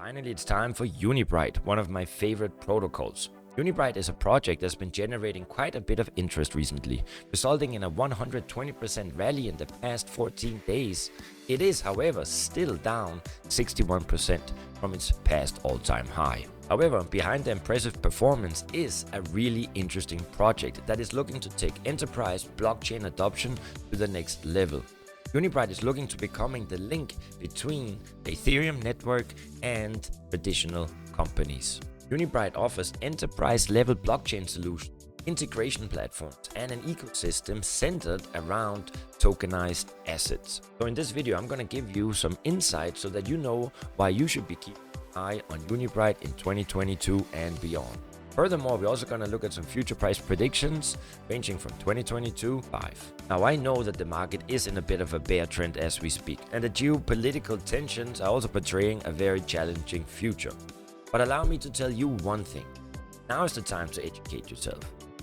Finally, it's time for Unibright, one of my favorite protocols. Unibright is a project that's been generating quite a bit of interest recently, resulting in a 120% rally in the past 14 days. It is, however, still down 61% from its past all-time high. However, behind the impressive performance is a really interesting project that is looking to take enterprise blockchain adoption to the next level. Unibright is looking to becoming the link between the Ethereum network and traditional companies. Unibright offers enterprise-level blockchain solutions, integration platforms, and an ecosystem centered around tokenized assets. So in this video, I'm going to give you some insight so that you know why you should be keeping an eye on Unibright in 2022 and beyond. Furthermore, we're also going to look at some future price predictions ranging from 2022 5. Now, I know that the market is in a bit of a bear trend as we speak, and the geopolitical tensions are also portraying a very challenging future. But allow me to tell you one thing. Now is the time to educate yourself.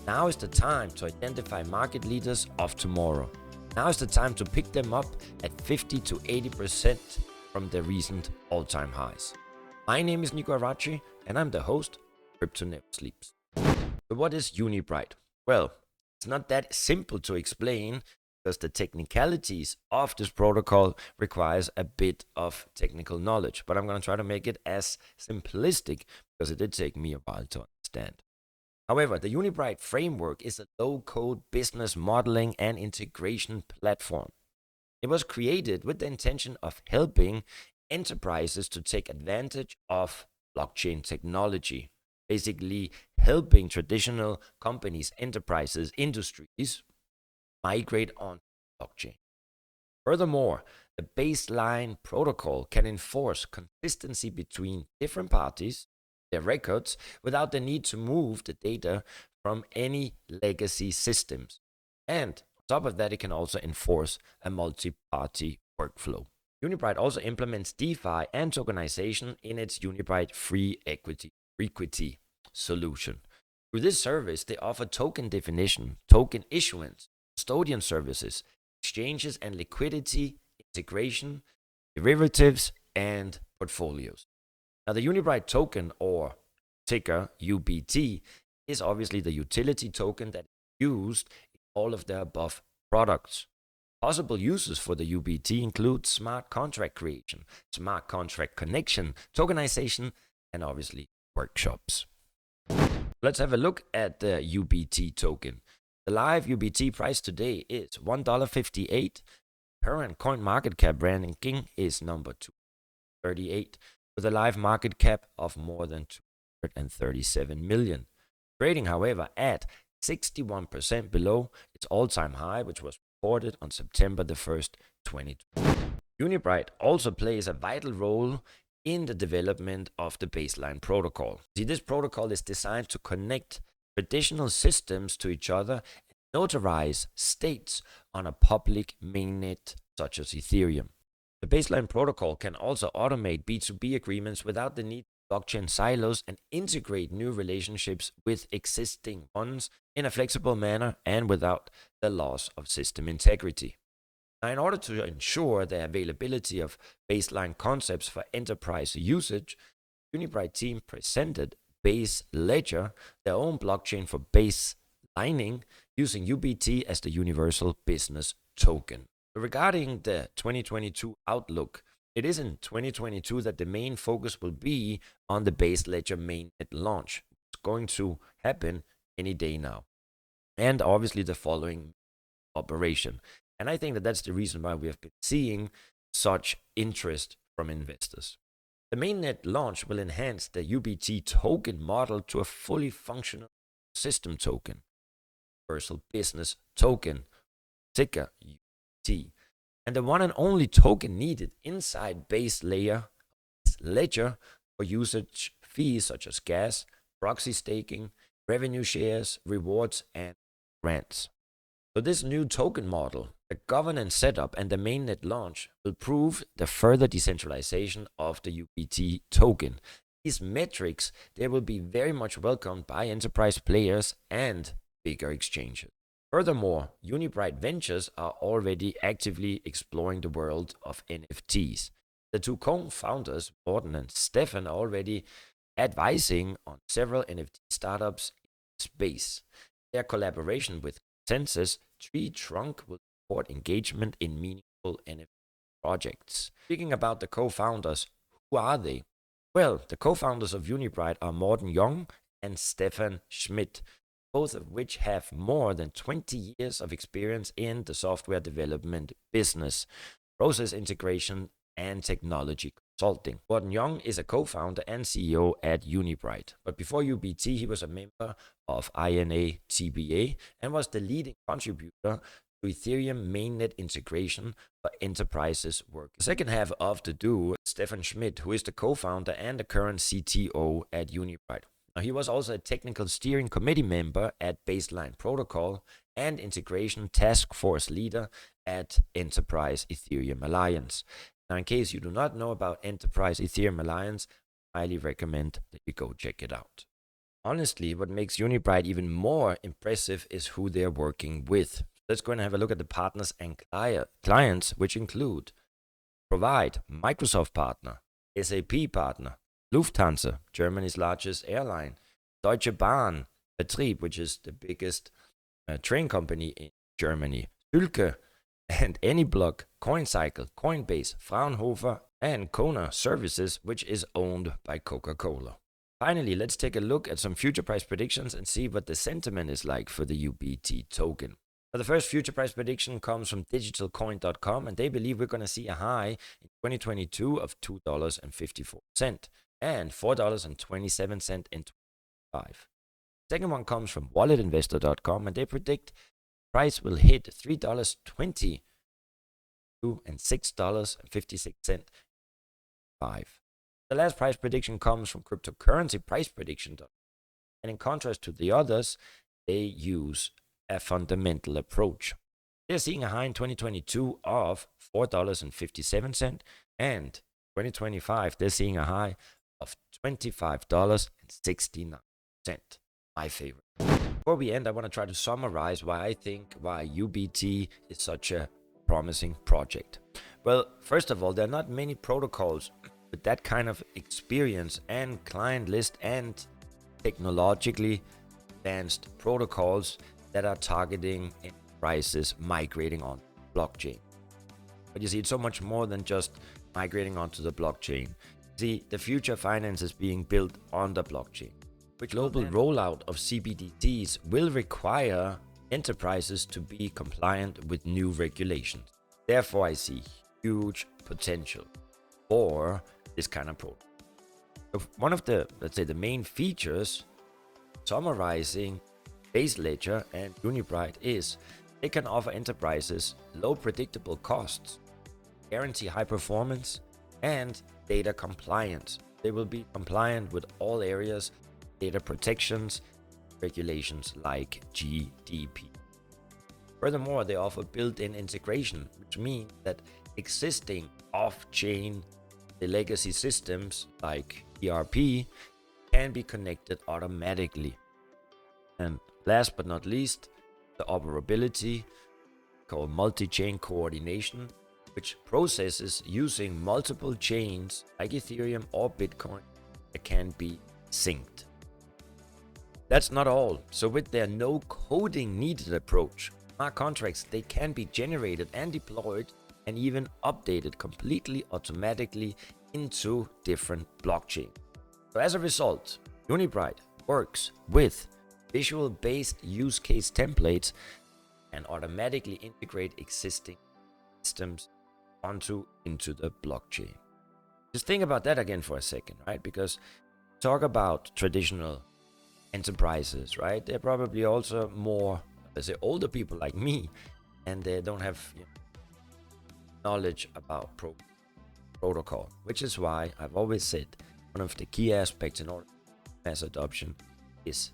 Now is the time to identify market leaders of tomorrow. Now is the time to pick them up at 50 to 80% from their recent all-time highs. My name is Nico Arachi, and I'm the host Crypto Never Sleeps. So what is Unibright? Well, it's not that simple to explain because the technicalities of this protocol requires a bit of technical knowledge, but I'm going to try to make it as simplistic because it did take me a while to understand. However, the Unibright framework is a low-code business modeling and integration platform. It was created with the intention of helping enterprises to take advantage of blockchain technology. Basically helping traditional companies, enterprises, industries migrate on blockchain. Furthermore, the baseline protocol can enforce consistency between different parties, their records, without the need to move the data from any legacy systems. And on top of that, it can also enforce a multi-party workflow. Unibright also implements DeFi and tokenization in its Unibright free equity solution. Through this service, they offer token definition, token issuance, custodian services, exchanges and liquidity, integration, derivatives, and portfolios. Now, the Unibright token, or ticker UBT, is obviously the utility token that is used in all of the above products. Possible uses for the UBT include smart contract creation, smart contract connection, tokenization, and obviously workshops. Let's have a look at the UBT token. The live UBT price today is $1.58. Current coin market cap ranking is number 238 with a live market cap of more than 237 million. Trading, however, at 61% below its all-time high, which was reported on September the 1st, 2020. Unibright also plays a vital role in the development of the baseline protocol. See, this protocol is designed to connect traditional systems to each other and notarize states on a public mainnet such as Ethereum. The baseline protocol can also automate B2B agreements without the need for blockchain silos and integrate new relationships with existing ones in a flexible manner and without the loss of system integrity. Now, in order to ensure the availability of baseline concepts for enterprise usage, the Unibright team presented Base Ledger, their own blockchain for baselining, using UBT as the universal business token. Regarding the 2022 outlook, it is in 2022 that the main focus will be on the Base Ledger mainnet launch. It's going to happen any day now. And obviously the following operation. And I think that that's the reason why we have been seeing such interest from investors. The mainnet launch will enhance the UBT token model to a fully functional system token, universal business token, ticker UBT, and the one and only token needed inside Base Ledger for usage fees such as gas, proxy staking, revenue shares, rewards, and grants. So this new token model, the governance setup, and the mainnet launch will prove the further decentralization of the UBT token. These metrics, they will be very much welcomed by enterprise players and bigger exchanges. Furthermore, Unibright Ventures are already actively exploring the world of NFTs. The two co-founders, Morten and Stefan, are already advising on several NFT startups in space. Their collaboration with Consensus Tree Trunk will support engagement in meaningful NFT projects. Speaking about the co-founders, who are they? Well, the co-founders of Unibright are Morten Young and Stefan Schmidt, both of which have more than 20 years of experience in the software development business, process integration, and technology consulting. Morten Young is a co-founder and CEO at Unibright, but before UBT he was a member of INA TBA and was the leading contributor to Ethereum mainnet integration for enterprises work. The second half of the duo, Stefan Schmidt, who is the co-founder and the current CTO at Unibright. Now, he was also a technical steering committee member at Baseline Protocol and integration task force leader at Enterprise Ethereum Alliance. Now, in case you do not know about Enterprise Ethereum Alliance, I highly recommend that you go check it out. Honestly, what makes Unibright even more impressive is who they're working with. Let's go and have a look at the partners and clients, which include Provide, Microsoft partner, SAP partner, Lufthansa, Germany's largest airline, Deutsche Bahn, Betrieb, which is the biggest train company in Germany, Sülke and AnyBlock, CoinCycle, Coinbase, Fraunhofer, and Kona Services, which is owned by Coca-Cola. Finally, let's take a look at some future price predictions and see what the sentiment is like for the UBT token. Now, the first future price prediction comes from digitalcoin.com, and they believe we're going to see a high in 2022 of $2.54 and $4.27 in 2025. Second one comes from walletinvestor.com, and they predict price will hit $3.20 and $6.56. The last price prediction comes from cryptocurrency price prediction. And in contrast to the others, they use a fundamental approach. They're seeing a high in 2022 of $4.57, and 2025 they're seeing a high of $25.69. My favorite. Before we end, I want to try to summarize why UBT is such a promising project. Well, first of all, there are not many protocols with that kind of experience and client list and technologically advanced protocols that are targeting enterprises migrating on blockchain. But you see, it's so much more than just migrating onto the blockchain. See, the future finance is being built on the blockchain. The global rollout of CBDCs will require enterprises to be compliant with new regulations. Therefore, I see huge potential for this kind of product. So one of the, let's say, the main features summarizing Base Ledger and Unibright is they can offer enterprises low predictable costs, guarantee high performance, and data compliance. They will be compliant with all areas, data protections, regulations like GDP. Furthermore, they offer built-in integration, which means that existing off-chain legacy systems like ERP can be connected automatically. And last but not least, the operability, called multi-chain coordination, which processes using multiple chains like Ethereum or Bitcoin that can be synced. That's not all. So with their no coding needed approach, smart contracts, they can be generated and deployed and even updated completely automatically into different blockchains. So as a result, Unibright works with visual-based use case templates and automatically integrate existing systems into the blockchain. Just think about that again for a second, right? Because talk about traditional enterprises, right? They're probably also more, let's say, older people like me, and they don't have knowledge about protocol, which is why I've always said one of the key aspects in order to mass adoption is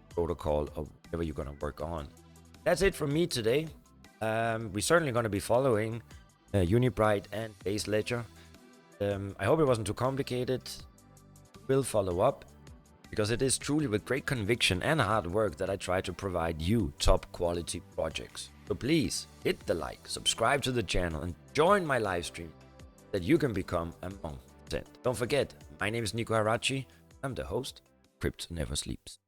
protocol or whatever you're going to work on. That's it from me today. We're certainly going to be following Unibright and Base Ledger. I hope it wasn't too complicated. We'll follow up because it is truly with great conviction and hard work that I try to provide you top quality projects. So please hit the like, subscribe to the channel, and join my live stream that you can become among them. Don't forget, my name is Nico Harachi. I'm the host. Crypto never sleeps.